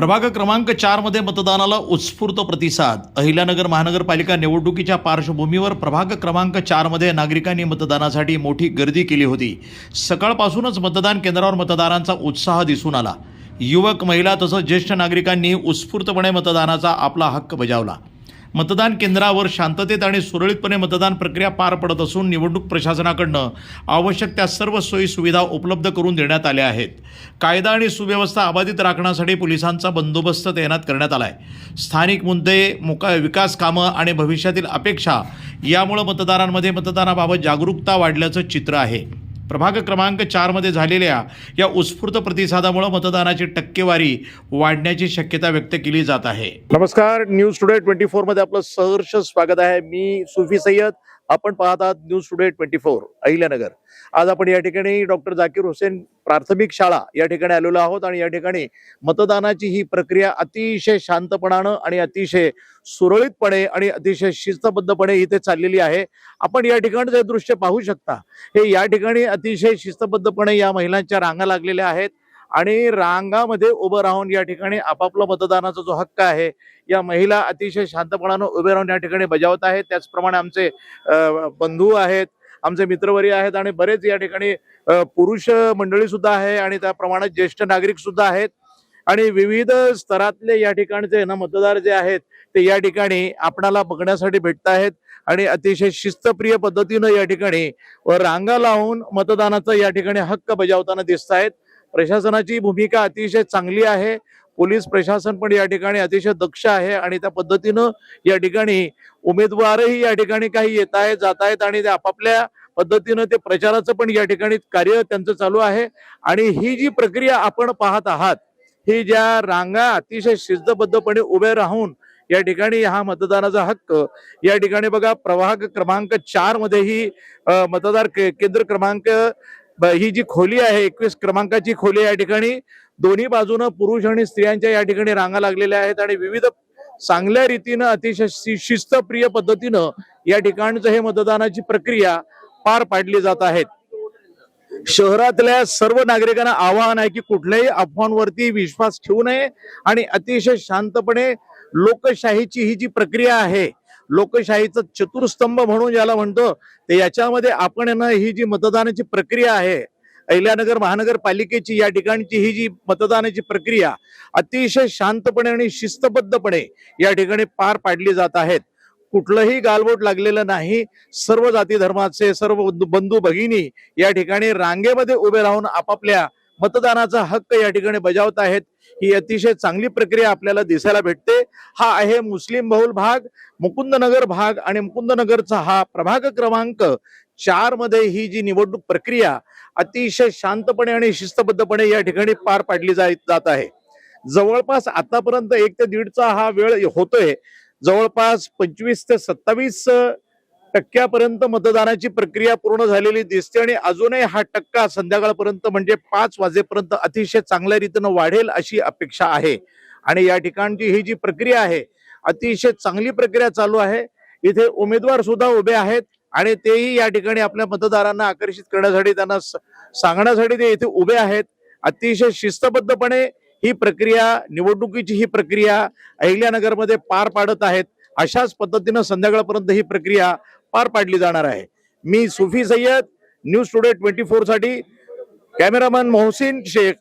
प्रभाग क्रमांक 4 मध्ये मतदानाला उत्स्फूर्त प्रतिसाद। अहिल्यानगर महानगरपालिका निवडणुकीच्या पार्श्वभूमीवर प्रभाग क्रमांक 4 मध्ये नागरिकांनी मतदानासाठी मोठी गर्दी केली होती। सकाळपासूनच मतदान केंद्रावर मतदारांचा उत्साह दिसून आला। युवक, महिला तसंच ज्येष्ठ नागरिकांनी उत्स्फूर्तपणे मतदानाचा आपला हक्क बजावला। मतदान केंद्रावर शांततेत आणि सुरळीतपणे मतदान प्रक्रिया पार पडत असून निवडणूक प्रशासनाकडून आवश्यक त्या सर्व सोयी सुविधा उपलब्ध करून देण्यात आल्या आहेत। कायदा आणि सुव्यवस्था अबाधित राखण्यासाठी पोलिसांचा बंदोबस्त तैनात करण्यात आला आहे। स्थानिक मुद्दे, विकास कामं आणि भविष्यातील अपेक्षा यामुळे मतदारांमध्ये मतदानाबाबत जागरूकता वाढल्याचं चित्र आहे। प्रभाग क्रमांक 4 मध्ये झालेल्या या उत्स्फूर्त प्रतिसादामुळे मतदानाची टक्केवारी वाढण्याची शक्यता व्यक्त केली जात आहे। नमस्कार, न्यूज टुडे 24 मध्ये आपलं सहर्ष स्वागत आहे। मी सुफी सय्यद, आपण पाहत आहात न्यूज टुडे 24 अहिल्यानगर। आज आपण या ठिकाणी डॉक्टर जाकीर हुसेन प्राथमिक शाळा या ठिकाणी आलेलो आहोत आणि या ठिकाणी मतदानाची ही प्रक्रिया अतिशय शांतपणानं आणि अतिशय सुरळीतपणे आणि अतिशय शिस्तबद्धपणे इथे चाललेली आहे। आपण या ठिकाणी जे दृश्य पाहू शकता, हे या ठिकाणी अतिशय शिस्तबद्धपणे या महिलांच्या रांगा लागलेल्या आहेत आणि रांगामध्ये उभं राहून या ठिकाणी आपापला मतदानाचा जो हक्क आहे या महिला अतिशय शांतपणानं उभे राहून या ठिकाणी बजावत आहेत। त्याचप्रमाणे आमचे बंधू आहेत, आमचे मित्रवर्य आहेत आणि बरेच या ठिकाणी पुरुष मंडळी सुद्धा आहे आणि त्याप्रमाणे ज्येष्ठ नागरिक सुद्धा आहेत आणि विविध स्तरातले या ठिकाणचे मतदार जे आहेत ते या ठिकाणी आपणाला बघण्यासाठी भेटत आहेत आणि अतिशय शिस्तप्रिय पद्धतीनं या ठिकाणी रांगा लावून मतदानाचा या ठिकाणी हक्क बजावताना दिसत आहेत। प्रशासनाची भूमिका अतिशय चांगली आहे। पोलीस प्रशासन पण या ठिकाणी अतिशय दक्ष आहे आणि त्या पद्धतीनं या ठिकाणी उमेदवारही या ठिकाणी काही येत आहेत, जात आहेत आणि ते आपापल्या पद्धतीनं ते प्रचाराचं पण या ठिकाणी कार्य त्यांचं चालू आहे। आणि ही जी प्रक्रिया आपण पाहत आहात, ही ज्या रांगा अतिशय शिस्तबद्धपणे उभे राहून या ठिकाणी हा मतदानाचा हक्क या ठिकाणी बघा, प्रभाग क्रमांक 4 मध्ये ही मतदार केंद्र क्रमांक ही जी खोली आहे 21 क्रमांकाची खोली, या ठिकाणी दोन्ही बाजूनं पुरुष आणि स्त्रियांच्या या ठिकाणी रांगा लागलेल्या आहेत आणि विविध चांगल्या रीतीनं अतिशय शिस्तप्रिय पद्धतीनं या ठिकाणचं हे मतदानाची प्रक्रिया पार पाडली जात आहे। शहरातल्या सर्व नागरिकांना आवाहन आहे की कुठल्याही अफवांवरती विश्वास ठेवू नये आणि अतिशय शांतपणे लोकशाहीची ही जी प्रक्रिया आहे, लोकशाहीचा चतुर्स्तंभ म्हणून ज्याला म्हणतो, ते याच्यामध्ये आपण ही जी मतदानाची प्रक्रिया आहे अहिल्यानगर महानगरपालिकेची या ठिकाणची ही जी मतदानाची प्रक्रिया अतिशय शांतपणे आणि शिस्तबद्धपणे या ठिकाणी पार पाडली जात आहेत। कुठलंही गालबोट लागलेलं नाही। सर्व जाती धर्माचे सर्व बंधू भगिनी या ठिकाणी रांगेमध्ये उभे राहून आपापल्या मतदानाचा हक्क या ठिकाणी बजावत आहेत। ही अतिशय चांगली प्रक्रिया आपल्याला दिसायला भेटते। हा आहे मुस्लिम बहुल भाग, मुकुंदनगर भाग आणि मुकुंदनगरचा हा प्रभाग क्रमांक 4 मध्ये ही जी निवडणूक प्रक्रिया अतिशय शांतपणे आणि शिस्तबद्धपणे या ठिकाणी पार पाडली जात आहे। जवळपास आतापर्यंत 1 ते 1.5चा हा वेळ होतोय। जवळपास 25 ते 27% मतदानाची प्रक्रिया पूर्ण झालेली दिसते आणि अजूनही हा टक्का संध्याकाळपर्यंत म्हणजे 5 वाजेपर्यंत अतिशय चांगल्या रीतीनं वाढेल अशी अपेक्षा आहे। आणि या ठिकाणची ही जी प्रक्रिया आहे अतिशय चांगली प्रक्रिया चालू आहे। इथे उमेदवार सुद्धा उभे आहेत आणि तेही या ठिकाणी आपल्या मतदारांना आकर्षित करण्यासाठी, त्यांना सांगण्यासाठी ते इथे उभे आहेत। अतिशय शिस्तबद्धपणे ही प्रक्रिया, निवडणुकीची ही प्रक्रिया अहिल्यानगरमध्ये पार पाडत आहेत। अशाच पद्धतीनं संध्याकाळपर्यंत ही प्रक्रिया पार पाडली जाणार आहे। मी सुफी सय्यद, न्यूज टुडे 24 साठी कॅमेरामन मोहसिन शेख,